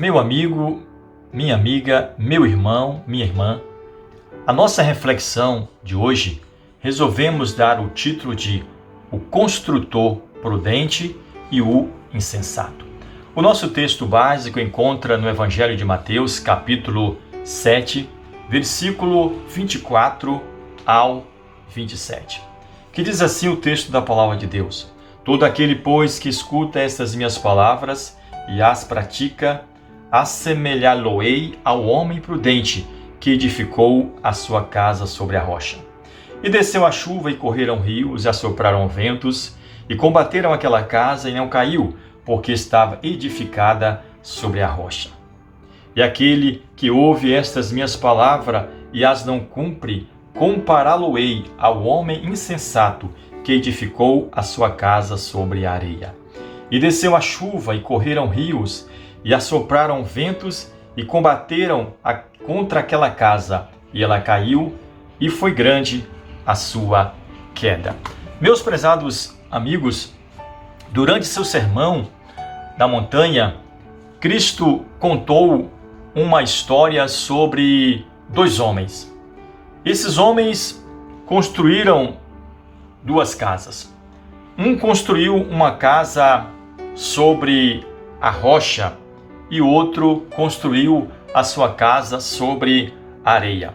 meu amigo, minha amiga, meu irmão, minha irmã, a nossa reflexão de hoje resolvemos dar o título de O Construtor Prudente e o Insensato. O nosso texto básico encontra no Evangelho de Mateus, capítulo 7, versículo 24 ao 27, que diz assim o texto da palavra de Deus: Todo aquele, pois, que escuta estas minhas palavras e as pratica, assemelhá-lo-ei ao homem prudente que edificou a sua casa sobre a rocha. E desceu a chuva, e correram rios, e assopraram ventos, e combateram aquela casa, e não caiu, porque estava edificada sobre a rocha. E aquele que ouve estas minhas palavras e as não cumpre, compará-lo-ei ao homem insensato que edificou a sua casa sobre a areia. E desceu a chuva, e correram rios, e assopraram ventos, e combateram contra aquela casa, e ela caiu, e foi grande a sua queda. Meus prezados amigos, durante seu sermão na montanha, Cristo contou uma história sobre dois homens. Esses homens construíram duas casas. Um construiu uma casa sobre a rocha e o outro construiu a sua casa sobre a areia.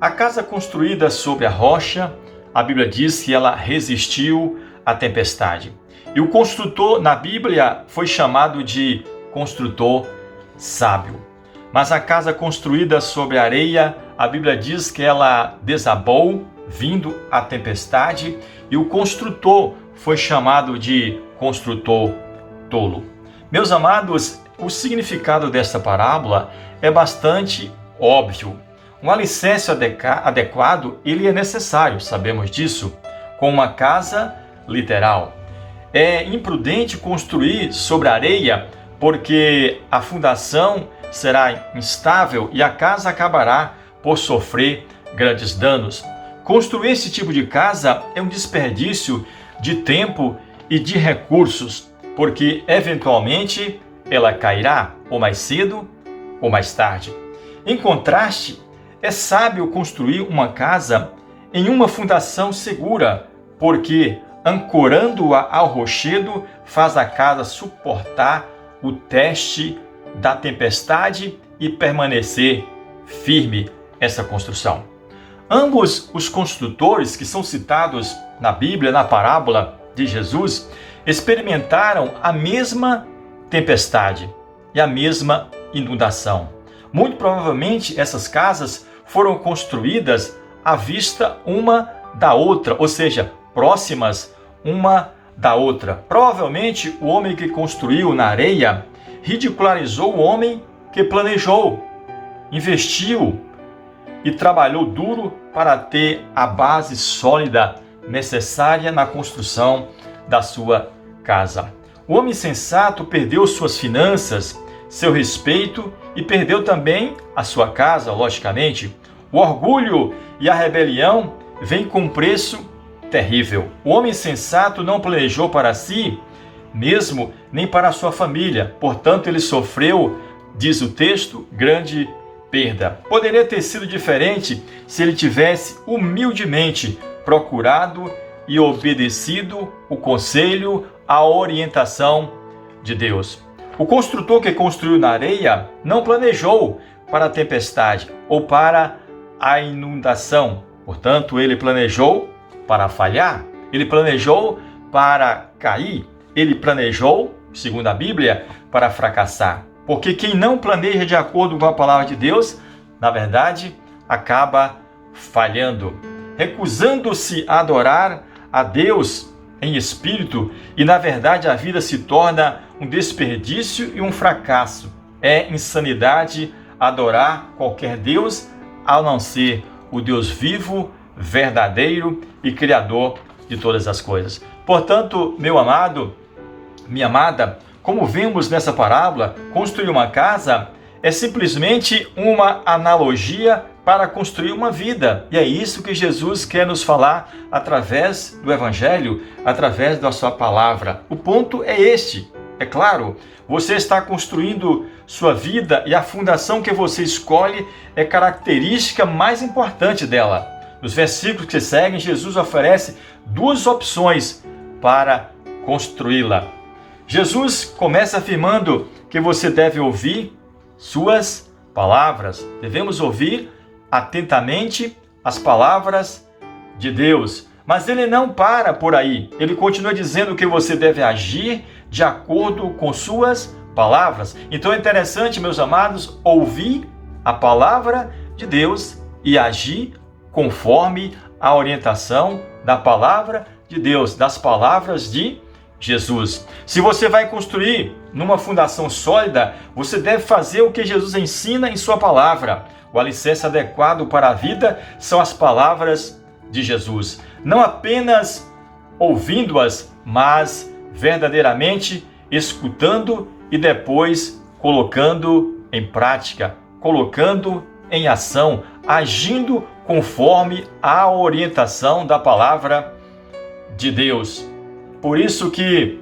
A casa construída sobre a rocha, a Bíblia diz que ela resistiu à tempestade. E o construtor na Bíblia foi chamado de construtor sábio. Mas a casa construída sobre a areia, a Bíblia diz que ela desabou, vindo a tempestade, e o construtor foi chamado de construtor tolo. Meus amados, o significado desta parábola é bastante óbvio. Um alicerce adequado, ele é necessário, sabemos disso, com uma casa literal. É imprudente construir sobre a areia, porque a fundação será instável e a casa acabará por sofrer grandes danos. Construir esse tipo de casa é um desperdício de tempo e de recursos, porque eventualmente ela cairá, ou mais cedo ou mais tarde. Em contraste, é sábio construir uma casa em uma fundação segura, porque ancorando-a ao rochedo faz a casa suportar o teste da tempestade e permanecer firme essa construção. Ambos os construtores que são citados na Bíblia, na parábola de Jesus, experimentaram a mesma tempestade e a mesma inundação. Muito provavelmente essas casas foram construídas à vista uma da outra, ou seja, próximas uma da outra. Provavelmente o homem que construiu na areia ridicularizou o homem que planejou, investiu e trabalhou duro para ter a base sólida necessária na construção da sua casa. O homem sensato perdeu suas finanças, seu respeito e perdeu também a sua casa, logicamente. O orgulho e a rebelião vêm com um preço terrível. O homem sensato não planejou para si mesmo, nem para a sua família. Portanto, ele sofreu, diz o texto, grande perda. Poderia ter sido diferente se ele tivesse humildemente procurado e obedecido o conselho, a orientação de Deus. O construtor que construiu na areia não planejou para a tempestade ou para a inundação. Portanto, ele planejou para falhar, ele planejou para cair, ele planejou, segundo a Bíblia, para fracassar. Porque quem não planeja de acordo com a palavra de Deus, na verdade, acaba falhando, recusando-se a adorar a Deus em espírito, e na verdade a vida se torna um desperdício e um fracasso. É insanidade adorar qualquer Deus a não ser o Deus vivo, verdadeiro e criador de todas as coisas. Portanto, meu amado, minha amada, como vemos nessa parábola, construir uma casa é simplesmente uma analogia para construir uma vida. E é isso que Jesus quer nos falar através do Evangelho, através da sua palavra. O ponto é este. É claro, você está construindo sua vida e a fundação que você escolhe é característica mais importante dela. Nos versículos que seguem, Jesus oferece duas opções para construí-la. Jesus começa afirmando que você deve ouvir suas palavras. Devemos ouvir atentamente as palavras de Deus. Mas ele não para por aí. Ele continua dizendo que você deve agir de acordo com suas palavras. Então é interessante, meus amados, ouvir a palavra de Deus e agir conforme a orientação da palavra de Deus, das palavras de Jesus. Se você vai construir numa fundação sólida, você deve fazer o que Jesus ensina em sua palavra. O alicerce adequado para a vida são as palavras de Jesus. Não apenas ouvindo-as, mas verdadeiramente escutando e depois colocando em prática, colocando em ação, agindo conforme a orientação da palavra de Deus. Por isso que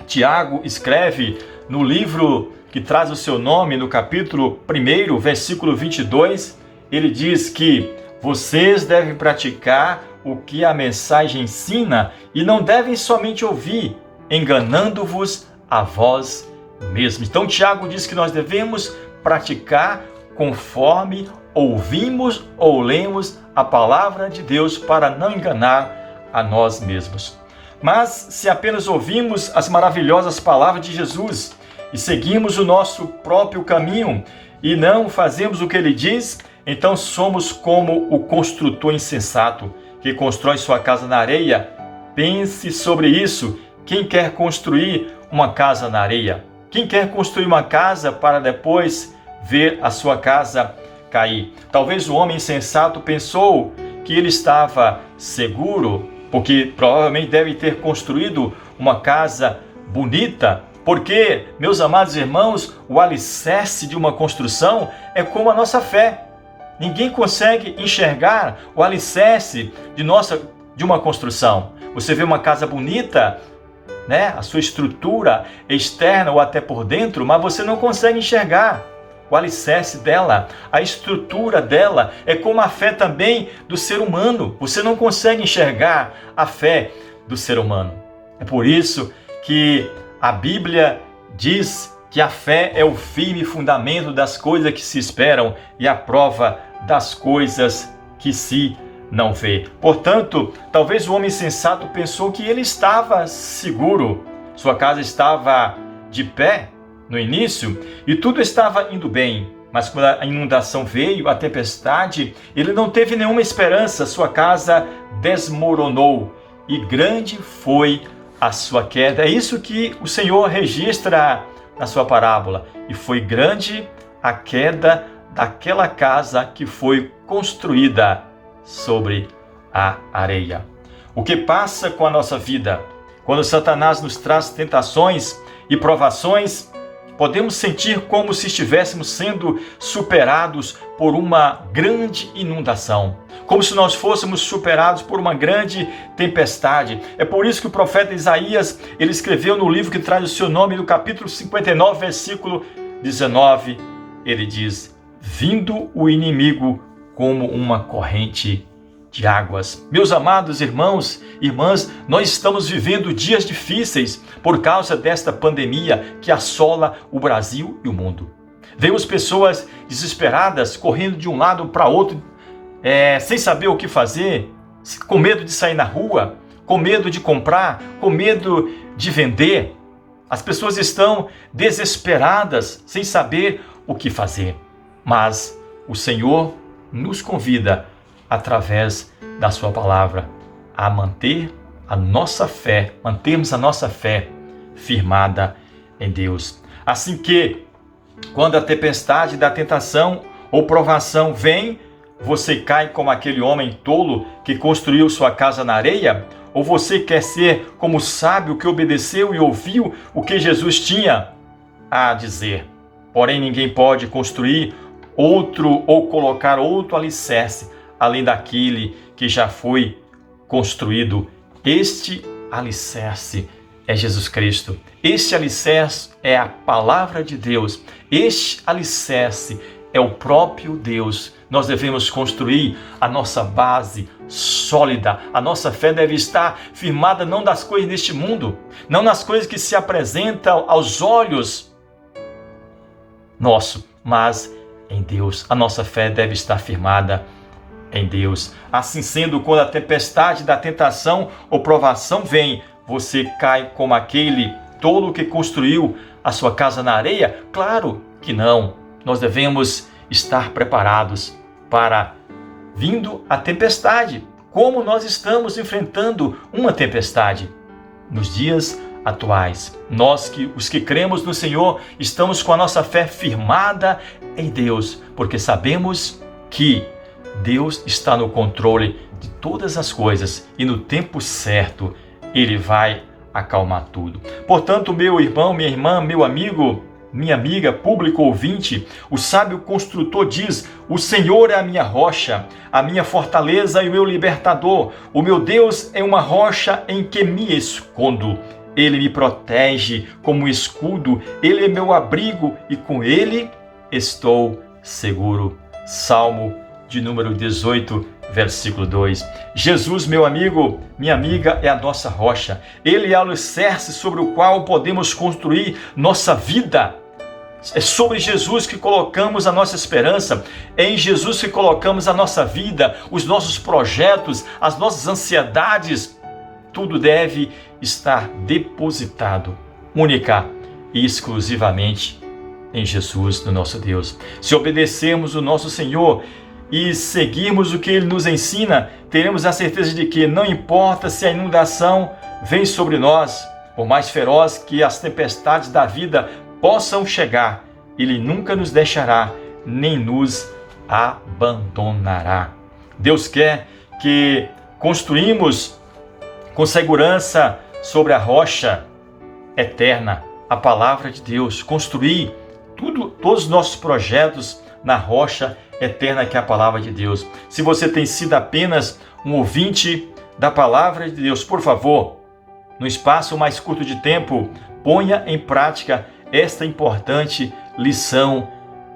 Tiago escreve no livro que traz o seu nome, no capítulo 1, versículo 22, ele diz que vocês devem praticar o que a mensagem ensina e não devem somente ouvir, enganando-vos a vós mesmos. Então Tiago diz que nós devemos praticar conforme ouvimos ou lemos a palavra de Deus para não enganar a nós mesmos. Mas se apenas ouvimos as maravilhosas palavras de Jesus e seguimos o nosso próprio caminho e não fazemos o que ele diz, então somos como o construtor insensato que constrói sua casa na areia. Pense sobre isso. Quem quer construir uma casa na areia? Quem quer construir uma casa para depois ver a sua casa cair? Talvez o homem insensato pensou que ele estava seguro, porque provavelmente deve ter construído uma casa bonita, porque, meus amados irmãos, o alicerce de uma construção é como a nossa fé. Ninguém consegue enxergar o alicerce de uma construção. Você vê uma casa bonita, né? A sua estrutura externa ou até por dentro, mas você não consegue enxergar o alicerce dela, a estrutura dela. É como a fé também do ser humano. Você não consegue enxergar a fé do ser humano. É por isso que a Bíblia diz que a fé é o firme fundamento das coisas que se esperam e a prova das coisas que se não vê. Portanto, talvez o homem sensato pensou que ele estava seguro, sua casa estava de pé no início e tudo estava indo bem. Mas quando a inundação veio, a tempestade, ele não teve nenhuma esperança, sua casa desmoronou e grande foi a sua queda. É isso que o Senhor registra na sua parábola. E foi grande a queda daquela casa que foi construída sobre a areia. O que passa com a nossa vida? Quando Satanás nos traz tentações e provações, podemos sentir como se estivéssemos sendo superados por uma grande inundação, como se nós fôssemos superados por uma grande tempestade. É por isso que o profeta Isaías, ele escreveu no livro que traz o seu nome, no capítulo 59, versículo 19, ele diz: vindo o inimigo como uma corrente de águas. Meus amados irmãos e irmãs, nós estamos vivendo dias difíceis por causa desta pandemia que assola o Brasil e o mundo. Vemos pessoas desesperadas correndo de um lado para outro, sem saber o que fazer, com medo de sair na rua, com medo de comprar, com medo de vender. As pessoas estão desesperadas, sem saber o que fazer. Mas o Senhor nos convida, através da sua palavra, a manter a nossa fé, mantermos a nossa fé firmada em Deus. Assim que, quando a tempestade da tentação ou provação vem, você cai como aquele homem tolo que construiu sua casa na areia? Ou você quer ser como o sábio que obedeceu e ouviu o que Jesus tinha a dizer? Porém, ninguém pode construir outro ou colocar outro alicerce além daquele que já foi construído. Este alicerce é Jesus Cristo. Este alicerce é a palavra de Deus. Este alicerce é o próprio Deus. Nós devemos construir a nossa base sólida. A nossa fé deve estar firmada não das coisas deste mundo, não nas coisas que se apresentam aos olhos nossos, mas em Deus. A nossa fé deve estar firmada em Deus. Assim sendo, quando a tempestade da tentação ou provação vem, você cai como aquele tolo que construiu a sua casa na areia? Claro que não. Nós devemos estar preparados para vindo a tempestade, como nós estamos enfrentando uma tempestade nos dias atuais. Nós, os que cremos no Senhor, estamos com a nossa fé firmada em Deus, porque sabemos que Deus está no controle de todas as coisas e no tempo certo Ele vai acalmar tudo. Portanto, meu irmão, minha irmã, meu amigo, minha amiga, público ouvinte, o sábio construtor diz: o Senhor é a minha rocha, a minha fortaleza e o meu libertador. O meu Deus é uma rocha em que me escondo. Ele me protege como um escudo, Ele é meu abrigo e com Ele estou seguro. Salmo de número 18, versículo 2. Jesus, meu amigo, minha amiga, é a nossa rocha. Ele é o alicerce sobre o qual podemos construir nossa vida. É sobre Jesus que colocamos a nossa esperança, é em Jesus que colocamos a nossa vida, os nossos projetos, as nossas ansiedades. Tudo deve estar depositado, única e exclusivamente em Jesus, no nosso Deus. Se obedecermos o nosso Senhor e seguirmos o que Ele nos ensina, teremos a certeza de que não importa se a inundação vem sobre nós, por mais feroz que as tempestades da vida possam chegar, Ele nunca nos deixará, nem nos abandonará. Deus quer que construímos com segurança sobre a rocha eterna, a palavra de Deus. Construir todos os nossos projetos na rocha eterna que é a palavra de Deus. Se você tem sido apenas um ouvinte da palavra de Deus, por favor, no espaço mais curto de tempo, ponha em prática esta importante lição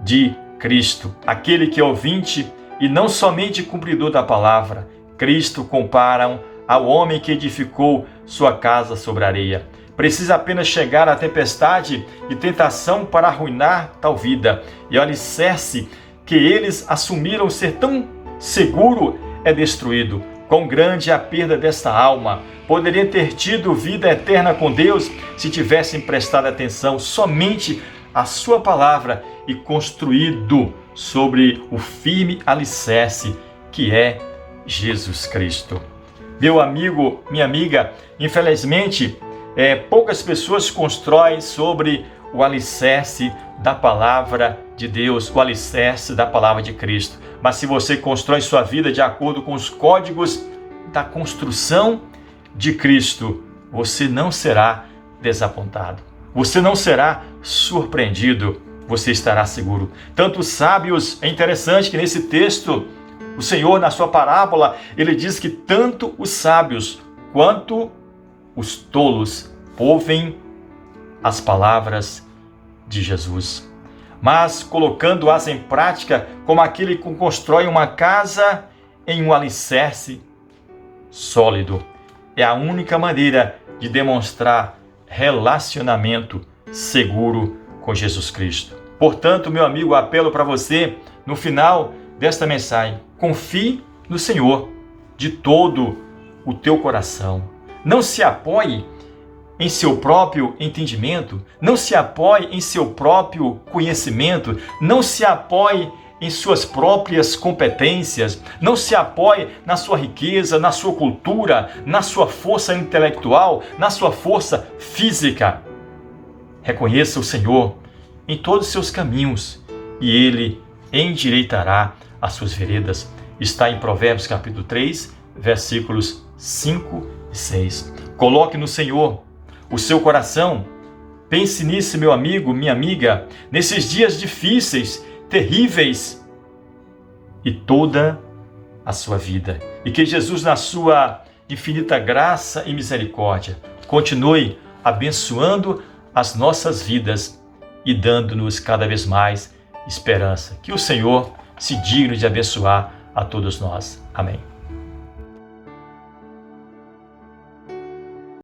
de Cristo. Aquele que é ouvinte e não somente cumpridor da palavra. Cristo comparam ao homem que edificou sua casa sobre a areia. Precisa apenas chegar a tempestade e tentação para arruinar tal vida. E o alicerce que eles assumiram ser tão seguro é destruído. Quão grande é a perda desta alma! Poderia ter tido vida eterna com Deus se tivessem prestado atenção somente à sua palavra e construído sobre o firme alicerce que é Jesus Cristo. Meu amigo, minha amiga, infelizmente, poucas pessoas constroem sobre o alicerce da palavra de Deus, o alicerce da palavra de Cristo. Mas se você constrói sua vida de acordo com os códigos da construção de Cristo, você não será desapontado. Você não será surpreendido. Você estará seguro. Tanto os sábios, é interessante que nesse texto, o Senhor, na sua parábola, ele diz que tanto os sábios quanto os tolos ouvem as palavras de Jesus, mas colocando-as em prática como aquele que constrói uma casa em um alicerce sólido. É a única maneira de demonstrar relacionamento seguro com Jesus Cristo. Portanto, meu amigo, apelo para você, no final desta mensagem, confie no Senhor de todo o teu coração. Não se apoie em seu próprio entendimento, não se apoie em seu próprio conhecimento, não se apoie em suas próprias competências, não se apoie na sua riqueza, na sua cultura, na sua força intelectual, na sua força física. Reconheça o Senhor em todos os seus caminhos e Ele endireitará as suas veredas. Está em Provérbios capítulo 3, versículos 5 e 6. Coloque no Senhor o seu coração. Pense nisso, meu amigo, minha amiga, nesses dias difíceis, terríveis, e toda a sua vida. E que Jesus, na sua infinita graça e misericórdia, continue abençoando as nossas vidas e dando-nos cada vez mais esperança. Que o Senhor se digne de abençoar a todos nós. Amém.